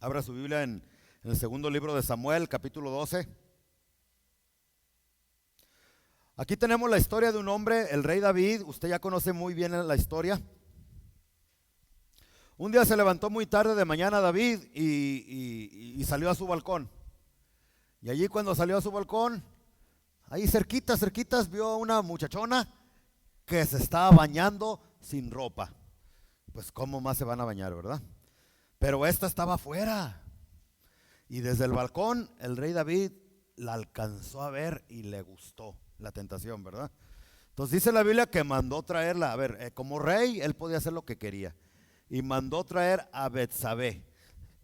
Abra su Biblia en el segundo libro de Samuel, capítulo 12. Aquí tenemos la historia de un hombre, el rey David. Usted ya conoce muy bien la historia. Un día se levantó muy tarde de mañana David y salió a su balcón. Y allí cuando salió a su balcón, ahí cerquitas vio a una muchachona que se estaba bañando sin ropa. Pues cómo más se van a bañar, ¿verdad? Pero esta estaba afuera. Y desde el balcón el rey David la alcanzó a ver y le gustó la tentación, ¿verdad? Entonces dice la Biblia que mandó traerla. A ver, como rey él podía hacer lo que quería. Y mandó traer a Betsabé.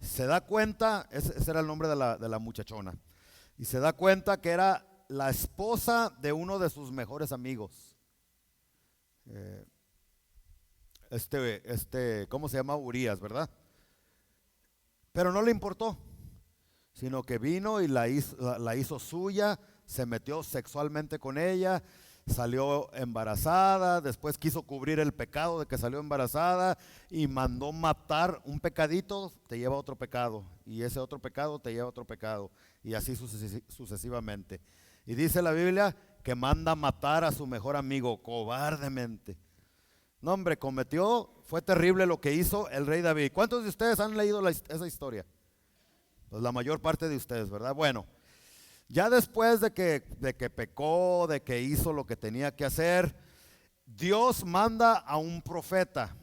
Se da cuenta, ese era el nombre de la muchachona. Y se da cuenta que era la esposa de uno de sus mejores amigos. ¿Cómo se llama? Urías, ¿verdad? Pero no le importó, sino que vino y la hizo suya, se metió sexualmente con ella, salió embarazada, después quiso cubrir el pecado de que salió embarazada y mandó matar. Un pecadito te lleva a otro pecado, y ese otro pecado te lleva a otro pecado, y así sucesivamente. Y dice la Biblia que manda matar a su mejor amigo cobardemente. No, hombre, fue terrible lo que hizo el rey David. ¿Cuántos de ustedes han leído esa historia? Pues la mayor parte de ustedes, ¿verdad? Bueno, ya después de que pecó, de que hizo lo que tenía que hacer, Dios manda a un profeta,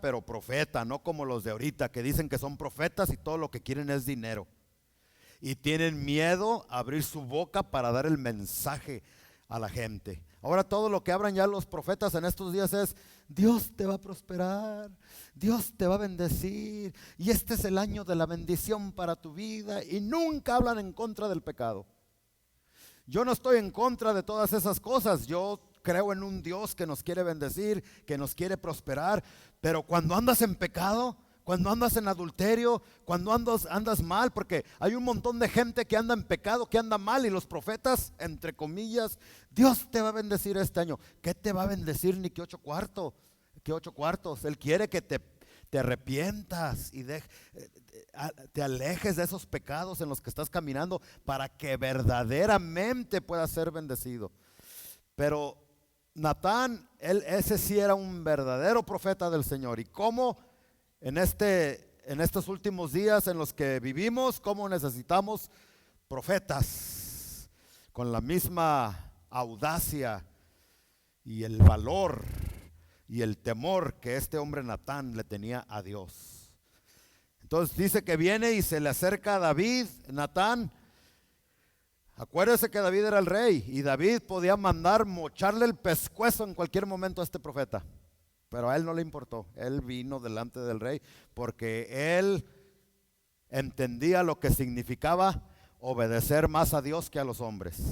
pero profeta, no como los de ahorita que dicen que son profetas y todo lo que quieren es dinero. Y tienen miedo a abrir su boca para dar el mensaje a la gente. Ahora todo lo que hablan ya los profetas en estos días es: Dios te va a prosperar, Dios te va a bendecir, y este es el año de la bendición para tu vida, y nunca hablan en contra del pecado. Yo no estoy en contra de todas esas cosas. Yo creo en un Dios que nos quiere bendecir, que nos quiere prosperar, pero cuando andas en pecado, cuando andas en adulterio, cuando andas mal, porque hay un montón de gente que anda en pecado, que anda mal, y los profetas, entre comillas, Dios te va a bendecir este año. ¿Qué te va a bendecir? Ni que 8 cuartos. ¿Qué 8 cuartos? Él quiere que te arrepientas y te alejes de esos pecados en los que estás caminando para que verdaderamente puedas ser bendecido. Pero Natán, ese sí era un verdadero profeta del Señor. ¿Y cómo? En estos últimos días en los que vivimos, cómo necesitamos profetas con la misma audacia y el valor y el temor que este hombre Natán le tenía a Dios. Entonces dice que viene y se le acerca a David, Natán. Acuérdese que David era el rey y David podía mandar mocharle el pescuezo en cualquier momento a este profeta. Pero a él no le importó. Él vino delante del rey porque él entendía lo que significaba obedecer más a Dios que a los hombres.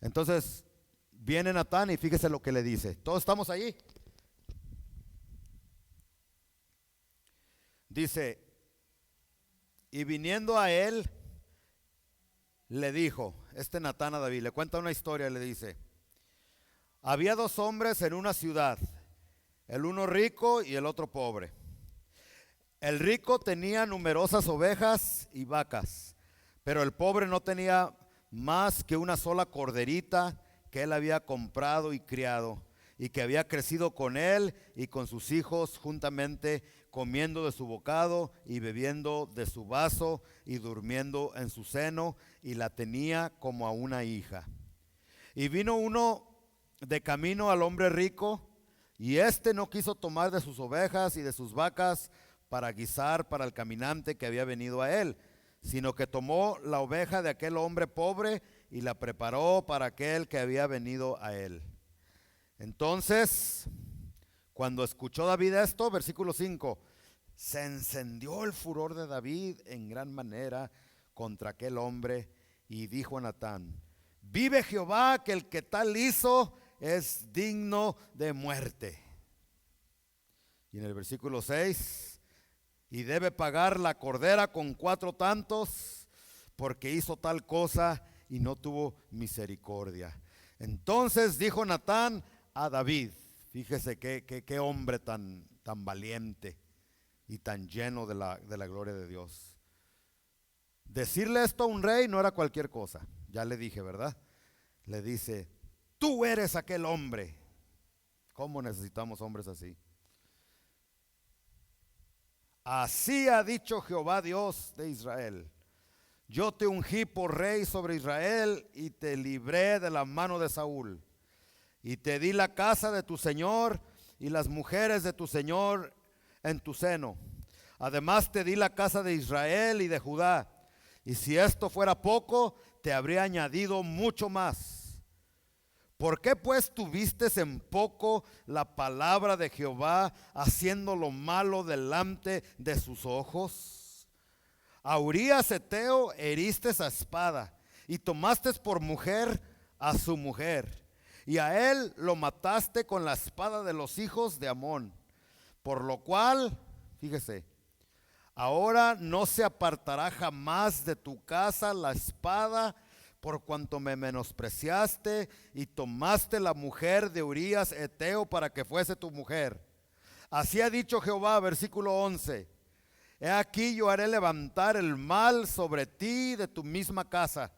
Entonces viene Natán y fíjese lo que le dice. ¿Todos estamos allí? Dice: y viniendo a él, le dijo, Natán a David, le cuenta una historia, le dice: había 2 hombres en una ciudad, el uno rico y el otro pobre. El rico tenía numerosas ovejas y vacas, pero el pobre no tenía más que una sola corderita que él había comprado y criado, y que había crecido con él y con sus hijos juntamente, comiendo de su bocado y bebiendo de su vaso y durmiendo en su seno, y la tenía como a una hija. Y vino uno de camino al hombre rico, y no quiso tomar de sus ovejas y de sus vacas para guisar para el caminante que había venido a él, sino que tomó la oveja de aquel hombre pobre y la preparó para aquel que había venido a él. Entonces, cuando escuchó David esto, versículo 5, se encendió el furor de David en gran manera contra aquel hombre, y dijo a Natán: vive Jehová, que el que tal hizo es digno de muerte. Y en el versículo 6, y debe pagar la cordera con 4 tantos, porque hizo tal cosa y no tuvo misericordia. Entonces dijo Natán a David, fíjese qué hombre tan valiente y tan lleno de la gloria de Dios. Decirle esto a un rey no era cualquier cosa. Ya le dije, ¿verdad? Le dice, tú eres aquel hombre. ¿Cómo necesitamos hombres así? Así ha dicho Jehová Dios de Israel. Yo te ungí por rey sobre Israel y te libré de la mano de Saúl. Y te di la casa de tu señor y las mujeres de tu señor en tu seno. Además te di la casa de Israel y de Judá. Y si esto fuera poco, te habría añadido mucho más. ¿Por qué pues tuviste en poco la palabra de Jehová, haciendo lo malo delante de sus ojos? A Urías Heteo heriste a espada y tomaste por mujer a su mujer, y a él lo mataste con la espada de los hijos de Amón. Por lo cual, fíjese, ahora no se apartará jamás de tu casa la espada, por cuanto me menospreciaste y tomaste la mujer de Urías Heteo para que fuese tu mujer. Así ha dicho Jehová, versículo 11. He aquí yo haré levantar el mal sobre ti de tu misma casa,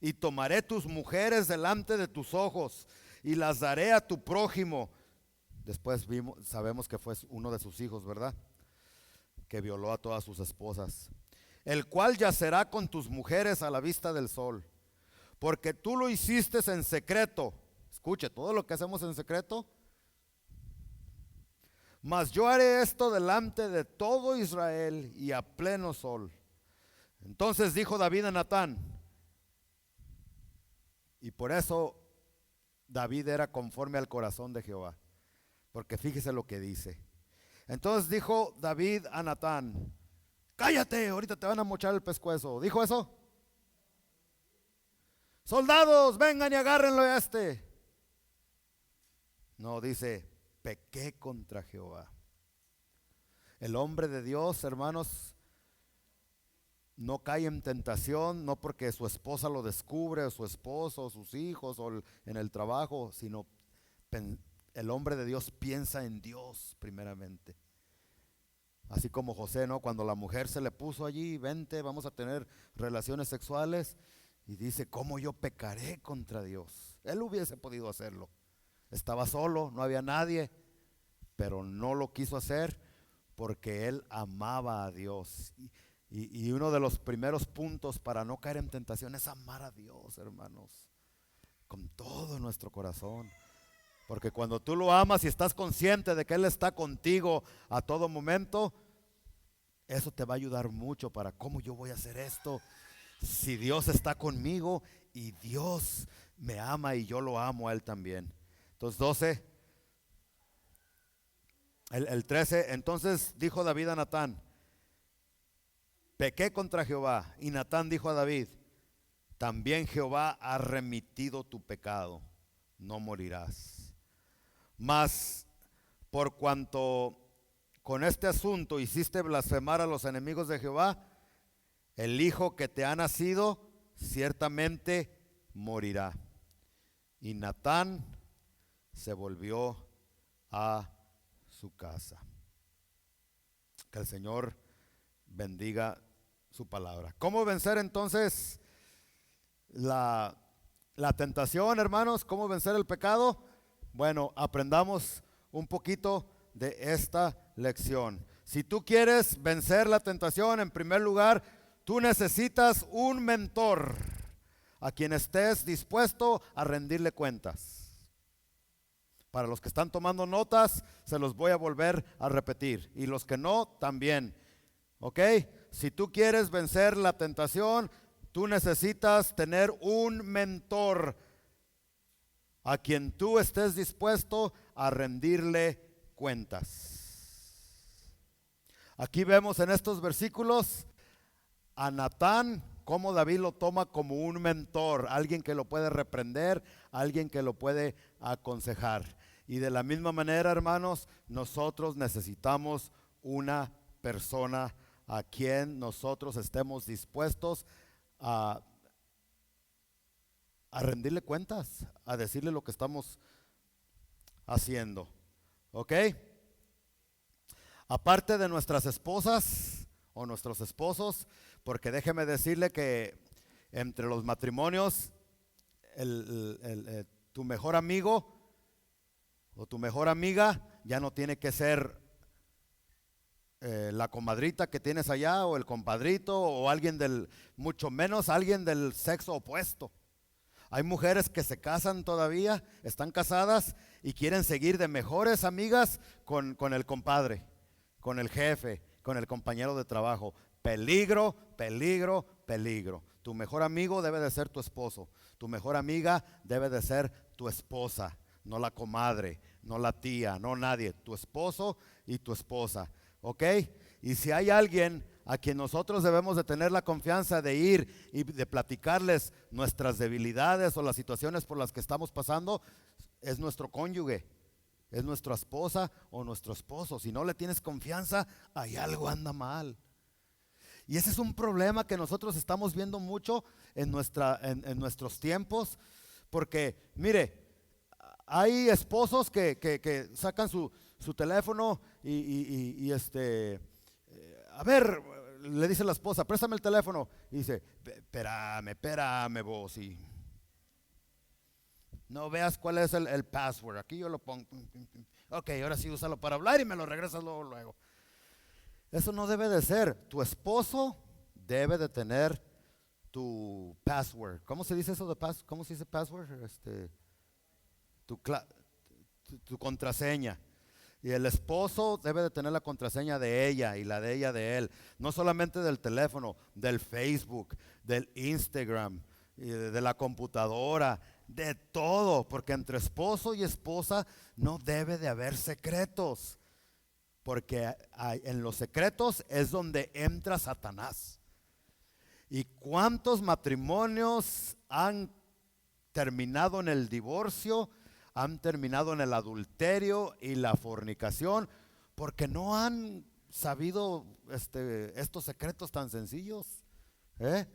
y tomaré tus mujeres delante de tus ojos, y las daré a tu prójimo. Después sabemos que fue uno de sus hijos, ¿verdad? Que violó a todas sus esposas. El cual yacerá con tus mujeres a la vista del sol, porque tú lo hiciste en secreto. Escuche, todo lo que hacemos en secreto. Mas yo haré esto delante de todo Israel y a pleno sol. Entonces dijo David a Natán, y por eso David era conforme al corazón de Jehová, porque fíjese lo que dice. Entonces dijo David a Natán, cállate, ahorita te van a mochar el pescuezo. ¿Dijo eso? Soldados, vengan y agárrenlo a este. No, dice, pequé contra Jehová. El hombre de Dios, hermanos, no cae en tentación, no porque su esposa lo descubre, o su esposo, o sus hijos, o en el trabajo, sino el hombre de Dios piensa en Dios primeramente. Así como José, ¿no? Cuando la mujer se le puso allí, vente, vamos a tener relaciones sexuales, y dice, ¿cómo yo pecaré contra Dios? Él hubiese podido hacerlo. Estaba solo, no había nadie, pero no lo quiso hacer porque él amaba a Dios. Y uno de los primeros puntos para no caer en tentación es amar a Dios, hermanos, con todo nuestro corazón. Porque cuando tú lo amas y estás consciente de que Él está contigo a todo momento, eso te va a ayudar mucho para cómo yo voy a hacer esto. Si Dios está conmigo y Dios me ama y yo lo amo a Él también. Entonces 12, el 13, entonces dijo David a Natán, pequé contra Jehová. Y Natán dijo a David, también Jehová ha remitido tu pecado, no morirás. Mas por cuanto con este asunto hiciste blasfemar a los enemigos de Jehová, el hijo que te ha nacido ciertamente morirá. Y Natán se volvió a su casa. Que el Señor bendiga su palabra. ¿Cómo vencer entonces la tentación, hermanos? ¿Cómo vencer el pecado? Bueno, aprendamos un poquito de esta lección. Si tú quieres vencer la tentación, en primer lugar, tú necesitas un mentor a quien estés dispuesto a rendirle cuentas. Para los que están tomando notas, se los voy a volver a repetir. Y los que no, también. ¿Ok? Si tú quieres vencer la tentación, tú necesitas tener un mentor a quien tú estés dispuesto a rendirle cuentas. Aquí vemos en estos versículos a Natán, cómo David lo toma como un mentor, alguien que lo puede reprender, alguien que lo puede aconsejar. Y de la misma manera, hermanos, nosotros necesitamos una persona a quien nosotros estemos dispuestos a rendirle cuentas, a decirle lo que estamos haciendo. ¿Ok? Aparte de nuestras esposas o nuestros esposos, porque déjeme decirle que entre los matrimonios, tu mejor amigo o tu mejor amiga ya no tiene que ser la comadrita que tienes allá o el compadrito o alguien mucho menos alguien del sexo opuesto. Hay mujeres que se casan todavía, están casadas y quieren seguir de mejores amigas con el compadre, con el jefe, con el compañero de trabajo. Peligro, peligro, peligro. Tu mejor amigo debe de ser tu esposo. Tu mejor amiga debe de ser tu esposa, no la comadre, no la tía, no nadie. Tu esposo y tu esposa, ¿ok? Y si hay alguien a quien nosotros debemos de tener la confianza de ir y de platicarles nuestras debilidades o las situaciones por las que estamos pasando, es nuestro cónyuge, es nuestra esposa o nuestro esposo. Si no le tienes confianza, hay algo anda mal. Y ese es un problema que nosotros estamos viendo mucho en nuestros tiempos, porque mire, hay esposos que sacan su teléfono y a ver, le dice la esposa, préstame el teléfono, y dice, espérame vos, y no veas cuál es el password, aquí yo lo pongo, ok, ahora sí úsalo para hablar y me lo regresas luego. Eso no debe de ser. Tu esposo debe de tener tu password. ¿Cómo se dice eso de cómo se dice password? Tu contraseña. Y el esposo debe de tener la contraseña de ella y la de ella de él. No solamente del teléfono, del Facebook, del Instagram, de la computadora, de todo. Porque entre esposo y esposa no debe de haber secretos. Porque en los secretos es donde entra Satanás. ¿Y cuántos matrimonios han terminado en el divorcio? Han terminado en el adulterio y la fornicación porque no han sabido estos secretos tan sencillos, de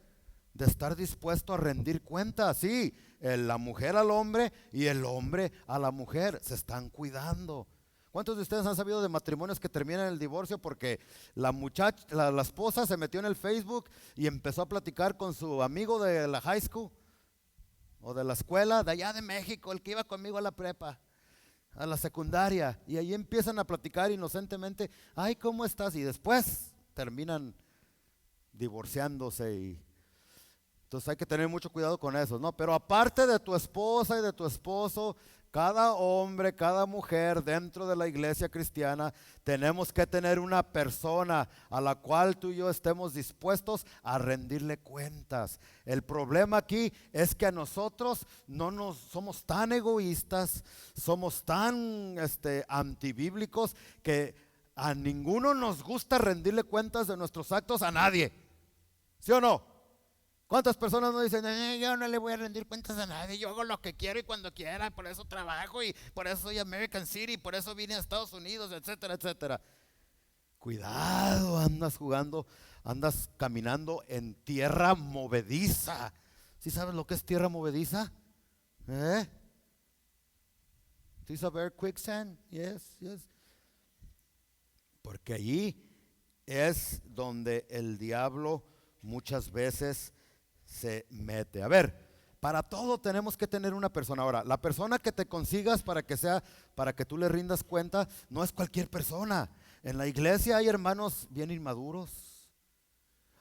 estar dispuesto a rendir cuentas. Sí, la mujer al hombre y el hombre a la mujer se están cuidando. ¿Cuántos de ustedes han sabido de matrimonios que terminan en el divorcio porque la esposa se metió en el Facebook y empezó a platicar con su amigo de la high school o de la escuela de allá de México, el que iba conmigo a la prepa, a la secundaria, y ahí empiezan a platicar inocentemente, ay, ¿cómo estás? Y después terminan divorciándose. Entonces hay que tener mucho cuidado con eso, ¿no? Pero aparte de tu esposa y de tu esposo, cada hombre, cada mujer dentro de la iglesia cristiana, tenemos que tener una persona a la cual tú y yo estemos dispuestos a rendirle cuentas. El problema aquí es que a nosotros no somos tan egoístas, somos tan antibíblicos que a ninguno nos gusta rendirle cuentas de nuestros actos a nadie. ¿Sí o no? ¿Cuántas personas no dicen, yo no le voy a rendir cuentas a nadie, yo hago lo que quiero y cuando quiera, por eso trabajo y por eso soy American City, por eso vine a Estados Unidos, etcétera, etcétera? Cuidado, andas caminando en tierra movediza. ¿Sí sabes lo que es tierra movediza? ¿Sí saber quicksand? Yes. Porque allí es donde el diablo muchas veces se mete. A ver, para todo tenemos que tener una persona. Ahora, la persona que te consigas para que tú le rindas cuenta, no es cualquier persona. En la iglesia hay hermanos bien inmaduros,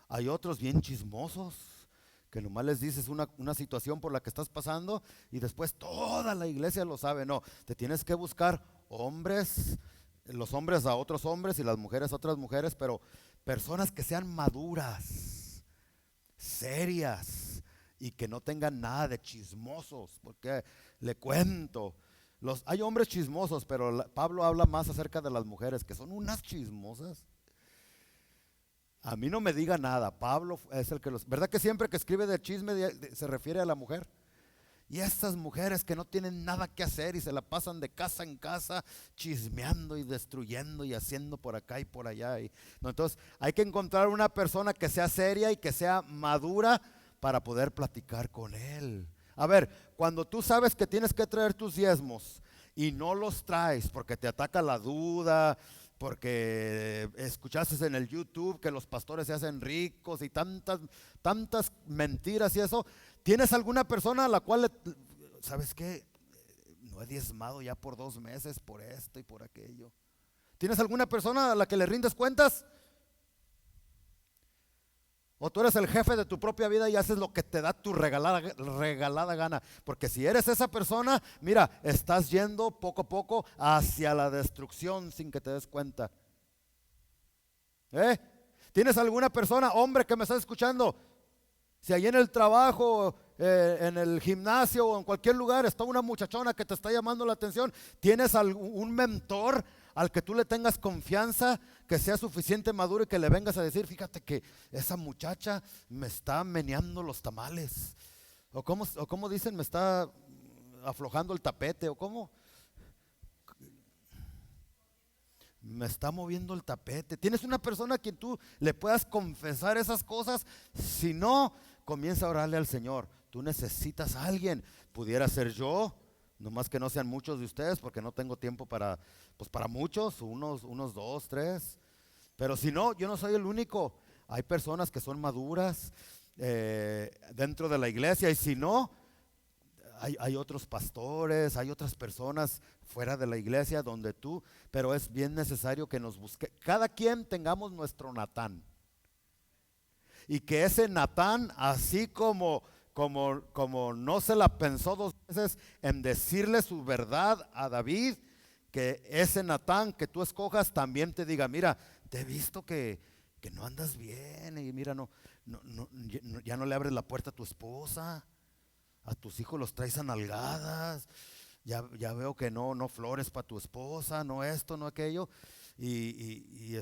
hay otros bien chismosos, que nomás les dices una situación por la que estás pasando y después toda la iglesia lo sabe. No, te tienes que buscar hombres, los hombres a otros hombres y las mujeres a otras mujeres, pero personas que sean maduras, serias y que no tengan nada de chismosos, porque le cuento, hay hombres chismosos, pero Pablo habla más acerca de las mujeres que son unas chismosas. A mí no me diga nada, Pablo es el que ¿verdad que siempre que escribe de chisme se refiere a la mujer? Y estas mujeres que no tienen nada que hacer y se la pasan de casa en casa chismeando y destruyendo y haciendo por acá y por allá. No, entonces hay que encontrar una persona que sea seria y que sea madura para poder platicar con él. A ver, cuando tú sabes que tienes que traer tus diezmos y no los traes porque te ataca la duda, porque escuchaste en el YouTube que los pastores se hacen ricos y tantas mentiras y eso. ¿Tienes alguna persona a la cual, sabes qué? No he diezmado ya por 2 meses por esto y por aquello. ¿Tienes alguna persona a la que le rindes cuentas? ¿O tú eres el jefe de tu propia vida y haces lo que te da tu regalada gana? Porque si eres esa persona, mira, estás yendo poco a poco hacia la destrucción sin que te des cuenta. ¿Tienes alguna persona, hombre, que me estás escuchando? Si ahí en el trabajo, en el gimnasio o en cualquier lugar está una muchachona que te está llamando la atención, ¿tienes un mentor al que tú le tengas confianza, que sea suficiente maduro y que le vengas a decir, fíjate que esa muchacha me está meneando los tamales? O como dicen, me está aflojando el tapete, o cómo me está moviendo el tapete. ¿Tienes una persona a quien tú le puedas confesar esas cosas? Si no, comienza a orarle al Señor. Tú necesitas a alguien. Pudiera ser yo, nomás que no sean muchos de ustedes, porque no tengo tiempo para muchos, unos 2, 3. Pero si no, yo no soy el único. Hay personas que son maduras dentro de la iglesia, y si no, hay otros pastores, hay otras personas fuera de la iglesia pero es bien necesario que nos busque. Cada quien tengamos nuestro Natán. Y que ese Natán, así como no se la pensó 2 veces en decirle su verdad a David, que ese Natán que tú escojas también te diga, mira, te he visto que no andas bien, y mira, ya no le abres la puerta a tu esposa, a tus hijos los traes a nalgadas, ya veo que no flores para tu esposa, no esto, no aquello, y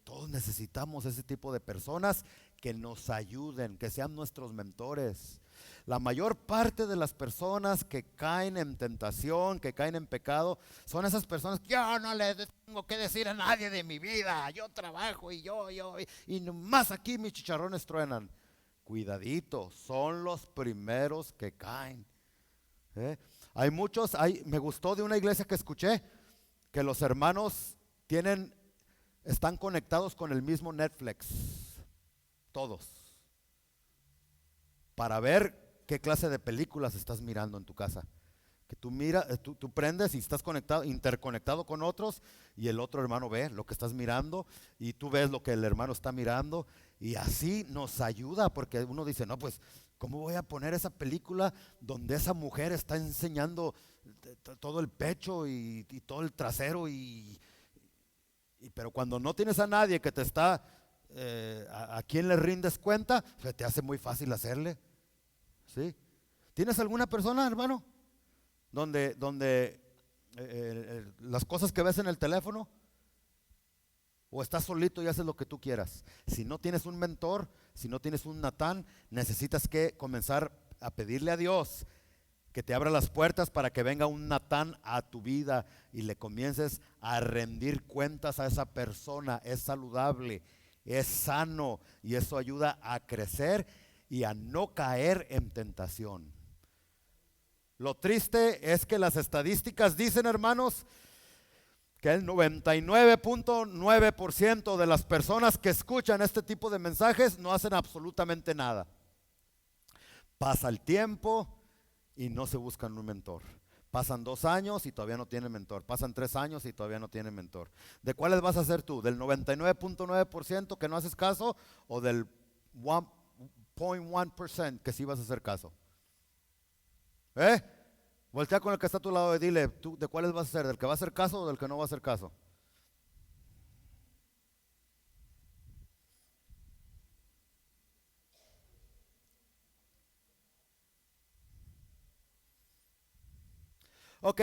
todos necesitamos ese tipo de personas que nos ayuden, que sean nuestros mentores. La mayor parte de las personas que caen en tentación, que caen en pecado, son esas personas que yo no le tengo que decir a nadie de mi vida, yo trabajo y nomás aquí mis chicharrones truenan. Cuidadito, son los primeros que caen. Hay muchos, me gustó de una iglesia que escuché, que los hermanos están conectados con el mismo Netflix, todos, para ver qué clase de películas estás mirando en tu casa. Que tú prendes y estás interconectado con otros, y el otro hermano ve lo que estás mirando y tú ves lo que el hermano está mirando, y así nos ayuda, porque uno dice, no, pues, ¿cómo voy a poner esa película donde esa mujer está enseñando todo el pecho y todo el trasero? Pero cuando no tienes a nadie que te está, a quien le rindes cuenta, se te hace muy fácil hacerle. ¿Sí? ¿Tienes alguna persona, hermano, donde las cosas que ves en el teléfono, o estás solito y haces lo que tú quieras? Si no tienes un mentor, si no tienes un Natán, necesitas que comenzar a pedirle a Dios que te abra las puertas para que venga un Natán a tu vida y le comiences a rendir cuentas a esa persona. Es saludable, es sano, y eso ayuda a crecer y a no caer en tentación. Lo triste es que las estadísticas dicen, hermanos, que el 99.9% de las personas que escuchan este tipo de mensajes no hacen absolutamente nada. Pasa el tiempo y no se buscan un mentor. Pasan 2 años y todavía no tienen mentor. Pasan 3 años y todavía no tienen mentor. ¿De cuáles vas a ser tú? ¿Del 99.9% que no haces caso, o del 1.1% que sí vas a hacer caso? Voltea con el que está a tu lado y dile, ¿tú de cuáles vas a ser? ¿Del que va a hacer caso o del que no va a hacer caso? Ok,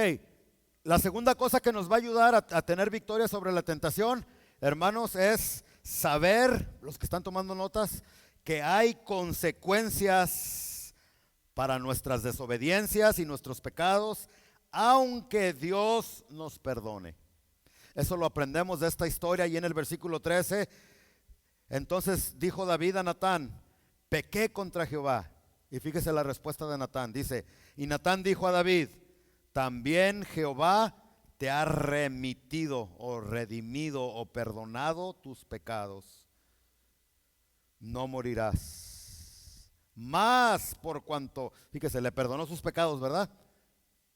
la segunda cosa que nos va a ayudar a tener victoria sobre la tentación, hermanos, es saber, los que están tomando notas, que hay consecuencias para nuestras desobediencias y nuestros pecados, aunque Dios nos perdone. Eso lo aprendemos de esta historia, y en el versículo 13, entonces dijo David a Natán, pequé contra Jehová. Y fíjese la respuesta de Natán, dice, y Natán dijo a David, también Jehová te ha remitido o redimido o perdonado tus pecados, no morirás. Más por cuanto, fíjese, le perdonó sus pecados, ¿verdad?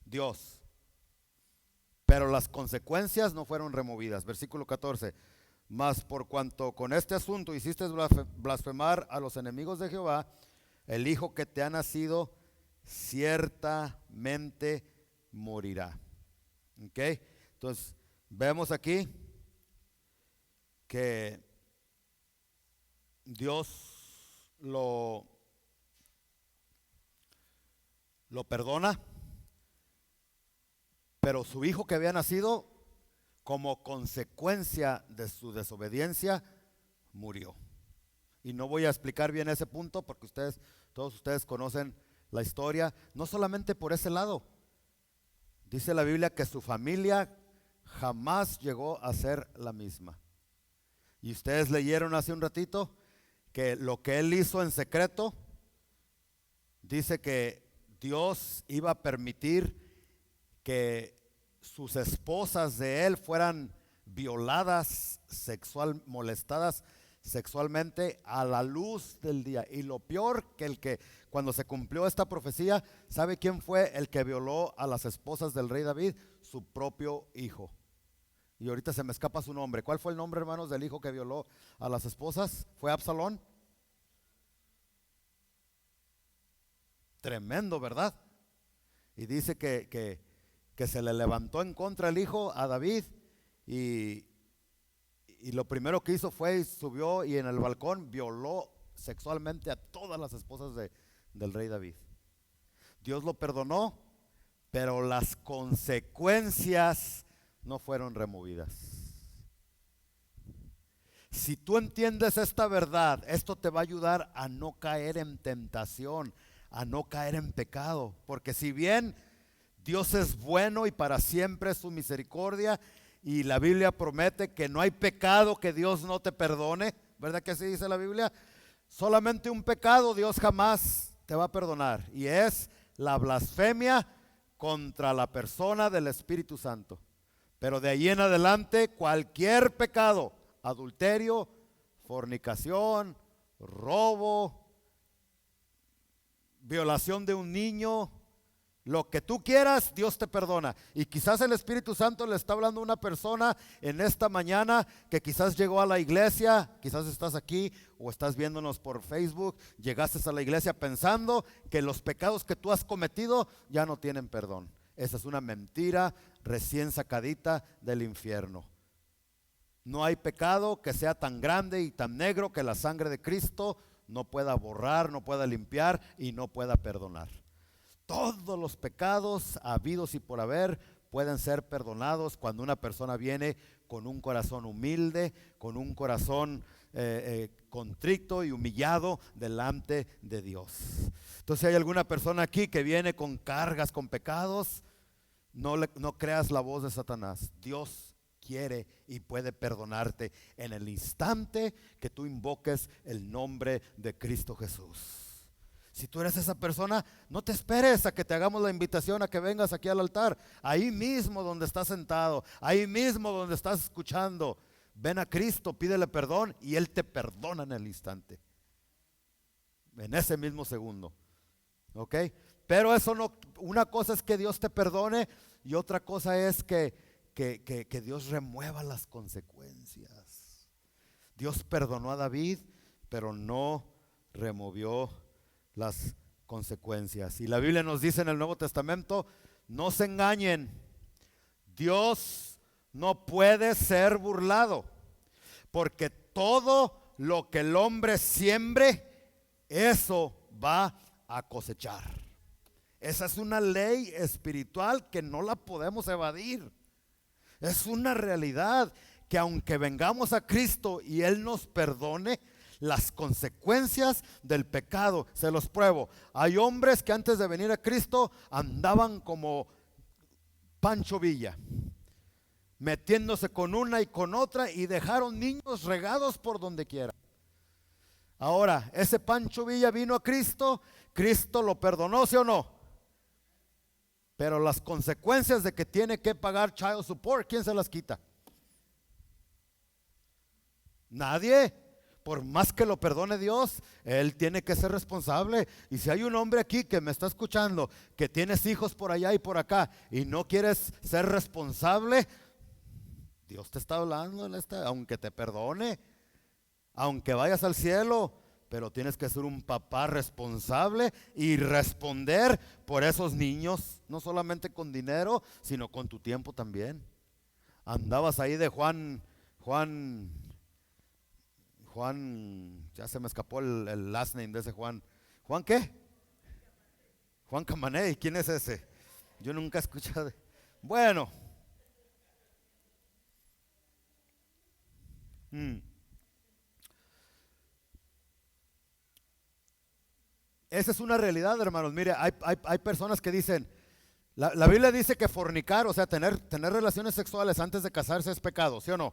Dios. Pero las consecuencias no fueron removidas. Versículo 14. Mas por cuanto con este asunto hiciste blasfemar a los enemigos de Jehová, el hijo que te ha nacido ciertamente morirá. ¿Ok? Entonces, vemos aquí que Dios lo perdona, pero su hijo que había nacido como consecuencia de su desobediencia murió. Y no voy a explicar bien ese punto porque todos ustedes conocen la historia, no solamente por ese lado. Dice la Biblia que su familia jamás llegó a ser la misma. Y ustedes leyeron hace un ratito que lo que él hizo en secreto, dice que Dios iba a permitir que sus esposas de él fueran violadas molestadas sexualmente a la luz del día. Y lo peor que cuando se cumplió esta profecía, ¿sabe quién fue el que violó a las esposas del rey David? Su propio hijo. Y ahorita se me escapa su nombre. ¿Cuál fue el nombre, hermanos, del hijo que violó a las esposas? ¿Fue Absalón? Tremendo, ¿verdad? Y dice que se le levantó en contra el hijo a David y lo primero que hizo fue subió y en el balcón violó sexualmente a todas las esposas del rey David. Dios lo perdonó, pero las consecuencias no fueron removidas. Si tú entiendes esta verdad, esto te va a ayudar a no caer en tentación, a no caer en pecado, porque si bien Dios es bueno y para siempre es su misericordia, y la Biblia promete que no hay pecado que Dios no te perdone, ¿verdad que así dice la Biblia? Solamente un pecado Dios jamás te va a perdonar, y es la blasfemia contra la persona del Espíritu Santo. Pero de ahí en adelante cualquier pecado, adulterio, fornicación, robo, violación de un niño, lo que tú quieras, Dios te perdona. Y quizás el Espíritu Santo le está hablando a una persona en esta mañana que quizás llegó a la iglesia, quizás estás aquí o estás viéndonos por Facebook, llegaste a la iglesia pensando que los pecados que tú has cometido ya no tienen perdón. Esa es una mentira recién sacadita del infierno. No hay pecado que sea tan grande y tan negro que la sangre de Cristo no pueda borrar, no pueda limpiar y no pueda perdonar. Todos los pecados habidos y por haber pueden ser perdonados cuando una persona viene con un corazón humilde, con un corazón contrito y humillado delante de Dios. Entonces, si hay alguna persona aquí que viene con cargas, con pecados, no creas la voz de Satanás. Dios quiere y puede perdonarte en el instante que tú invoques el nombre de Cristo Jesús. Si tú eres esa persona, no te esperes a que te hagamos la invitación a que vengas aquí al altar. Ahí mismo donde estás sentado, ahí mismo donde estás escuchando, ven a Cristo, pídele perdón y Él te perdona en el instante, en ese mismo segundo. ¿Ok? Pero eso no, una cosa es que Dios te perdone y otra cosa es que Dios remueva las consecuencias. Dios perdonó a David, pero no removió las consecuencias. Y la Biblia nos dice en el Nuevo Testamento, no se engañen, Dios no puede ser burlado, porque todo lo que el hombre siembre, eso va a cosechar. Esa es una ley espiritual que no la podemos evadir. Es una realidad que aunque vengamos a Cristo y Él nos perdone, las consecuencias del pecado, se los pruebo. Hay hombres que antes de venir a Cristo andaban como Pancho Villa, metiéndose con una y con otra y dejaron niños regados por donde quiera. Ahora, ese Pancho Villa vino a Cristo, Cristo lo perdonó, ¿sí o no? Pero las consecuencias de que tiene que pagar child support, ¿quién se las quita? Nadie. Por más que lo perdone Dios, él tiene que ser responsable. Y si hay un hombre aquí que me está escuchando, que tienes hijos por allá y por acá y no quieres ser responsable, Dios te está hablando en aunque te perdone, aunque vayas al cielo, pero tienes que ser un papá responsable y responder por esos niños, no solamente con dinero, sino con tu tiempo también. Andabas ahí de Juan, ya se me escapó el last name de ese Juan. ¿Juan qué? Juan Camané. ¿Quién es ese? Yo nunca he escuchado. Bueno. Esa es una realidad, hermanos. Mire, hay personas que dicen, la Biblia dice que fornicar, o sea, tener relaciones sexuales antes de casarse es pecado, ¿sí o no?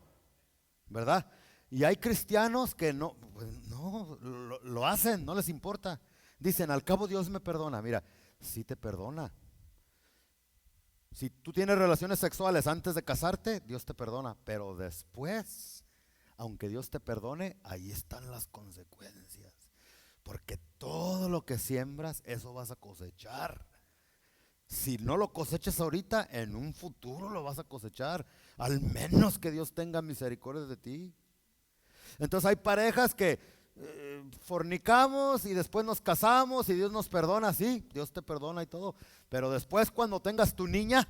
¿Verdad? Y hay cristianos que no, pues no, lo hacen, no les importa. Dicen, al cabo Dios me perdona. Mira, sí te perdona. Si tú tienes relaciones sexuales antes de casarte, Dios te perdona. Pero después, aunque Dios te perdone, ahí están las consecuencias. Porque todo lo que siembras, eso vas a cosechar. Si no lo cosechas ahorita, en un futuro lo vas a cosechar. Al menos que Dios tenga misericordia de ti. Entonces hay parejas que fornicamos y después nos casamos y Dios nos perdona, sí, Dios te perdona y todo, pero después cuando tengas tu niña,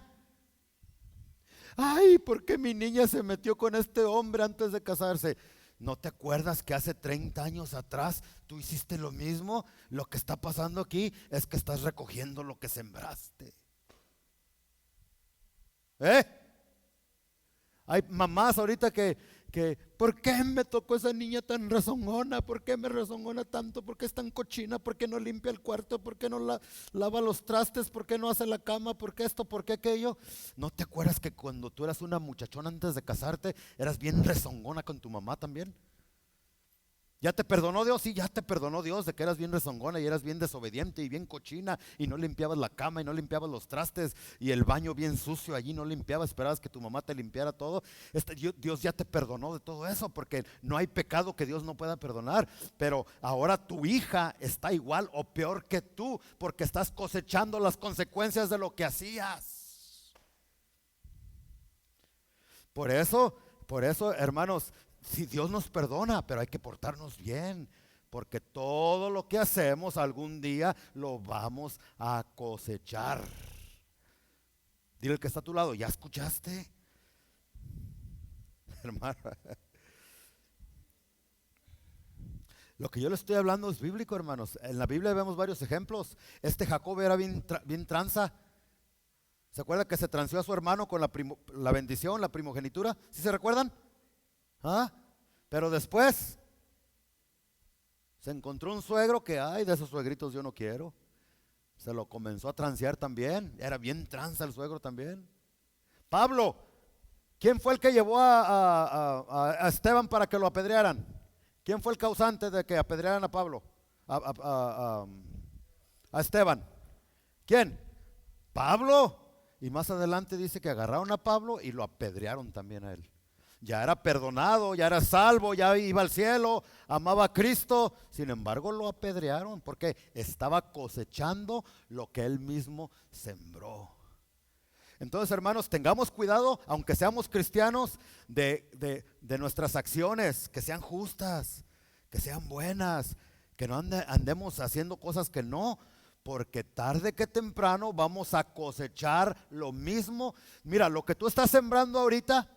ay, ¿por qué mi niña se metió con este hombre antes de casarse? ¿No te acuerdas que hace 30 años atrás tú hiciste lo mismo? Lo que está pasando aquí es que estás recogiendo lo que sembraste. Hay mamás ahorita que ¿por qué me tocó esa niña tan rezongona? ¿Por qué me rezongona tanto? ¿Por qué es tan cochina? ¿Por qué no limpia el cuarto? ¿Por qué no lava los trastes? ¿Por qué no hace la cama? ¿Por qué esto? ¿Por qué aquello? ¿No te acuerdas que cuando tú eras una muchachona antes de casarte eras bien rezongona con tu mamá también? ¿Ya te perdonó Dios? Sí, ya te perdonó Dios de que eras bien rezongona y eras bien desobediente y bien cochina y no limpiabas la cama y no limpiabas los trastes y el baño bien sucio allí no limpiabas, esperabas que tu mamá te limpiara todo. Dios ya te perdonó de todo eso porque no hay pecado que Dios no pueda perdonar. Pero ahora tu hija está igual o peor que tú porque estás cosechando las consecuencias de lo que hacías. Por eso, hermanos, si Dios nos perdona, pero hay que portarnos bien, porque todo lo que hacemos algún día lo vamos a cosechar. Dile al que está a tu lado, ¿ya escuchaste? Hermano, lo que yo le estoy hablando es bíblico, hermanos. En la Biblia vemos varios ejemplos. Jacob era bien tranza. ¿Se acuerda que se transió a su hermano con la bendición, la primogenitura? ¿Sí se recuerdan? ¿Ah? Pero después se encontró un suegro que, ay, de esos suegritos yo no quiero. Se lo comenzó a transear también. Era bien tranza el suegro también. Pablo, ¿quién fue el que llevó a Esteban para que lo apedrearan? ¿Quién fue el causante de que apedrearan a Pablo? A Esteban. ¿Quién? Pablo. Y más adelante dice que agarraron a Pablo y lo apedrearon también a él. Ya era perdonado, ya era salvo, ya iba al cielo, amaba a Cristo. Sin embargo, lo apedrearon porque estaba cosechando lo que él mismo sembró. Entonces, hermanos, tengamos cuidado, aunque seamos cristianos, de nuestras acciones, que sean justas, que sean buenas, que no andemos haciendo cosas que no, porque tarde que temprano vamos a cosechar lo mismo. Mira, lo que tú estás sembrando ahorita,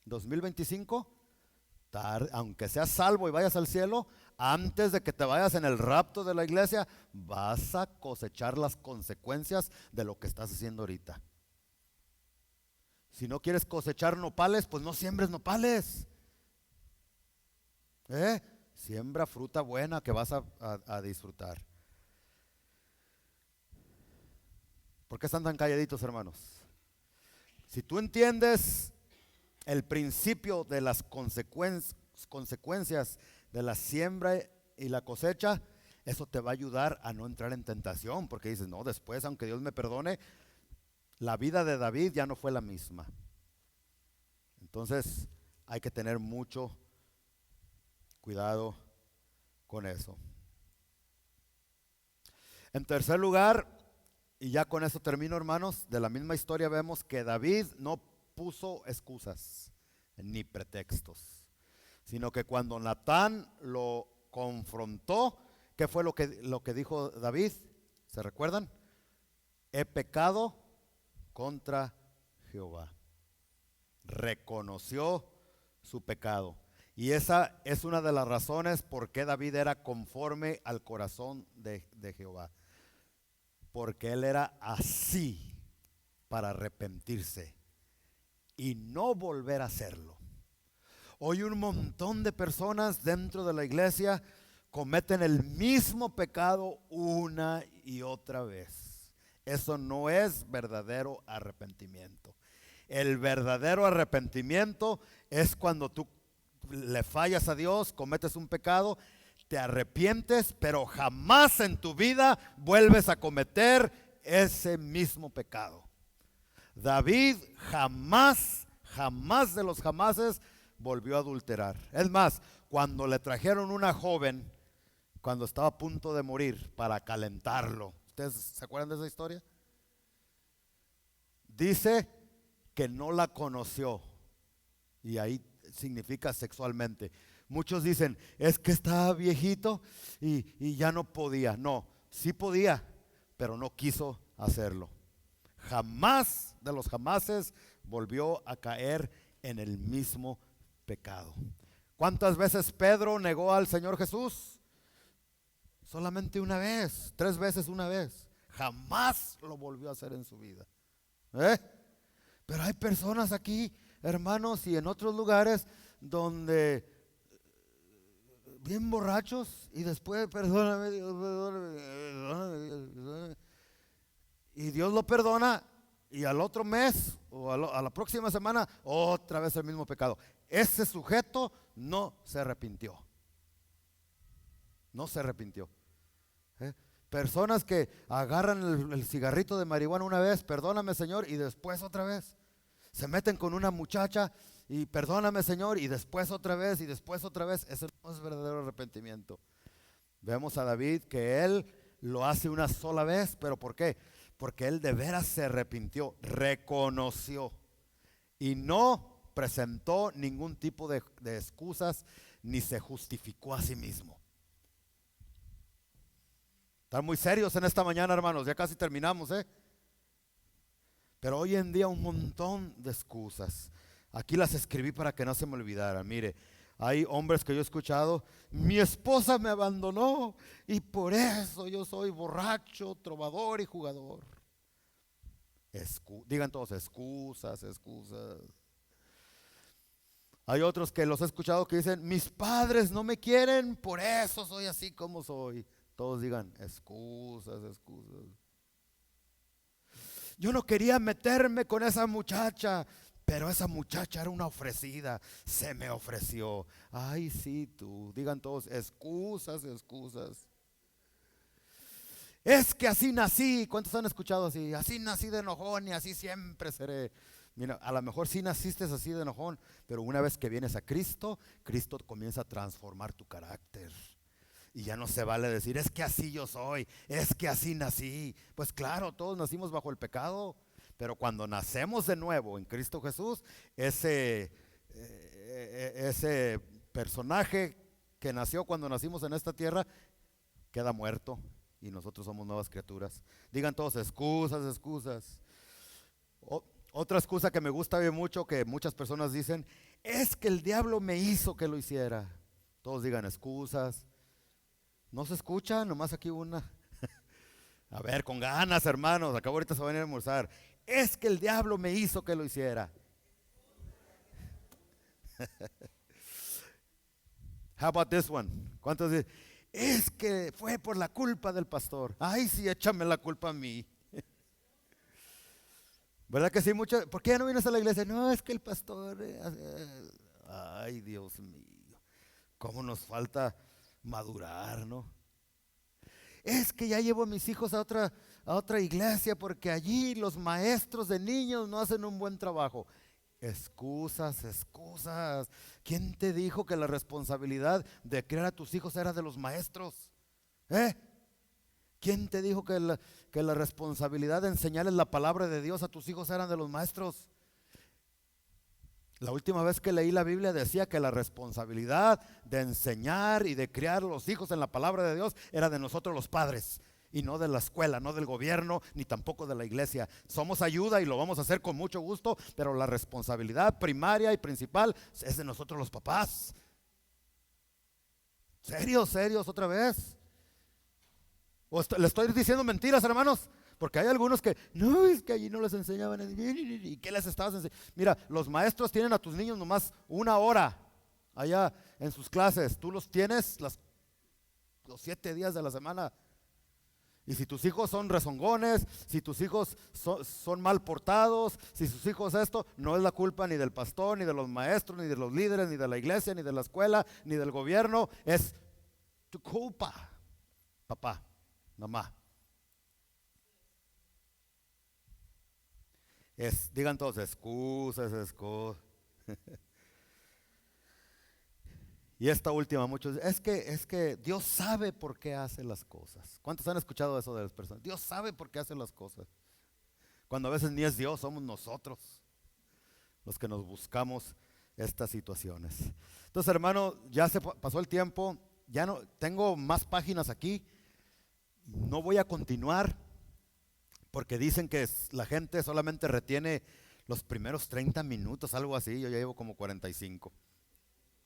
2025, aunque seas salvo y vayas al cielo, antes de que te vayas en el rapto de la iglesia, vas a cosechar las consecuencias de lo que estás haciendo ahorita. Si no quieres cosechar nopales, pues no siembres nopales. Siembra fruta buena que vas a disfrutar. ¿Por qué están tan calladitos, hermanos? Si tú entiendes el principio de las consecuencias de la siembra y la cosecha, eso te va a ayudar a no entrar en tentación, porque dices, no, después, aunque Dios me perdone, la vida de David ya no fue la misma. Entonces hay que tener mucho cuidado con eso. En tercer lugar, y ya con eso termino, hermanos, de la misma historia vemos que David no puso excusas ni pretextos, sino que cuando Natán lo confrontó, ¿qué fue lo que dijo David? ¿Se recuerdan? He pecado contra Jehová. Reconoció su pecado. Y esa es una de las razones por qué David era conforme al corazón de Jehová. Porque él era así para arrepentirse y no volver a hacerlo. Hoy un montón de personas dentro de la iglesia cometen el mismo pecado una y otra vez. Eso no es verdadero arrepentimiento. El verdadero arrepentimiento es cuando tú le fallas a Dios, cometes un pecado, te arrepientes, pero jamás en tu vida vuelves a cometer ese mismo pecado. David jamás de los jamases volvió a adulterar. Es más, cuando le trajeron una joven, cuando estaba a punto de morir, para calentarlo, ¿ustedes se acuerdan de esa historia? Dice que no la conoció, y ahí significa sexualmente. Muchos dicen, es que estaba viejito y ya no podía. No, sí podía, pero no quiso hacerlo. Jamás de los jamases volvió a caer en el mismo pecado. ¿Cuántas veces Pedro negó al Señor Jesús? Solamente una vez, 3 veces una vez. Jamás lo volvió a hacer en su vida. Pero hay personas aquí, hermanos, y en otros lugares donde bien borrachos y después, perdóname, Dios, perdóname, y Dios lo perdona, y al otro mes o a la próxima semana otra vez el mismo pecado. Ese sujeto no se arrepintió. No se arrepintió. Personas que agarran el cigarrito de marihuana una vez, perdóname Señor, y después otra vez. Se meten con una muchacha y perdóname Señor, y después otra vez, y después otra vez. Eso no es verdadero arrepentimiento. Vemos a David que él lo hace una sola vez, pero ¿por qué? Porque él de veras se arrepintió, reconoció y no presentó ningún tipo de excusas ni se justificó a sí mismo. Están muy serios en esta mañana, hermanos, ya casi terminamos, Pero hoy en día un montón de excusas. Aquí las escribí para que no se me olvidaran. Mire, hay hombres que yo he escuchado, mi esposa me abandonó y por eso yo soy borracho, trovador y jugador. Digan todos, excusas. Hay otros que los he escuchado que dicen, mis padres no me quieren, por eso soy así como soy. Todos digan, excusas. Yo no quería meterme con esa muchacha, pero esa muchacha era una ofrecida, se me ofreció. Ay, sí, tú. Digan todos, excusas. Es que así nací. ¿Cuántos han escuchado así? Así nací de enojón y así siempre seré. Mira, a lo mejor sí naciste así de enojón, pero una vez que vienes a Cristo, Cristo comienza a transformar tu carácter. Y ya no se vale decir, es que así yo soy, es que así nací. Pues claro, todos nacimos bajo el pecado, pero cuando nacemos de nuevo en Cristo Jesús, ese personaje que nació cuando nacimos en esta tierra, queda muerto y nosotros somos nuevas criaturas. Digan todos, excusas. Otra excusa que me gusta bien mucho, que muchas personas dicen, es que el diablo me hizo que lo hiciera. Todos digan excusas. ¿No se escucha? Nomás aquí una. A ver, con ganas, hermanos. Acabo ahorita se van a ir a almorzar. Es que el diablo me hizo que lo hiciera. How about this one? ¿Cuántos dicen? Es que fue por la culpa del pastor. Ay, sí, échame la culpa a mí. ¿Verdad que sí? ¿Por qué no vienes a la iglesia? No, es que el pastor. Ay, Dios mío. ¿Cómo nos falta madurar, no? es que ya llevo a mis hijos a otra iglesia porque allí los maestros de niños no hacen un buen trabajo. Excusas, excusas. ¿Quién te dijo que la responsabilidad de criar a tus hijos era de los maestros? ¿Eh? ¿Quién te dijo que la responsabilidad de enseñarles la palabra de Dios a tus hijos eran de los maestros? La última vez que leí la Biblia decía que la responsabilidad de enseñar y de criar a los hijos en la palabra de Dios era de nosotros los padres, y no de la escuela, no del gobierno, ni tampoco de la iglesia. Somos ayuda y lo vamos a hacer con mucho gusto, pero la responsabilidad primaria y principal es de nosotros los papás. Serios, serios otra vez. ¿Le estoy diciendo mentiras, hermanos? Porque hay algunos que, no, es que allí no les enseñaban. ¿Y qué les estabas enseñando? Mira, los maestros tienen a tus niños nomás 1 hora allá en sus clases. Tú los tienes los 7 días de la semana. Y si tus hijos son rezongones, si tus hijos son mal portados, si sus hijos esto, no es la culpa ni del pastor, ni de los maestros, ni de los líderes, ni de la iglesia, ni de la escuela, ni del gobierno. Es tu culpa, papá, mamá. Digan todos, excusas, excusas. Y esta última, muchos, es que Dios sabe por qué hace las cosas. ¿Cuántos han escuchado eso de las personas? Dios sabe por qué hace las cosas. Cuando a veces ni es Dios, somos nosotros los que nos buscamos estas situaciones. Entonces, hermano, ya se pasó el tiempo, ya no tengo más páginas aquí. No voy a continuar porque dicen que la gente solamente retiene los primeros 30 minutos, algo así. Yo ya llevo como 45.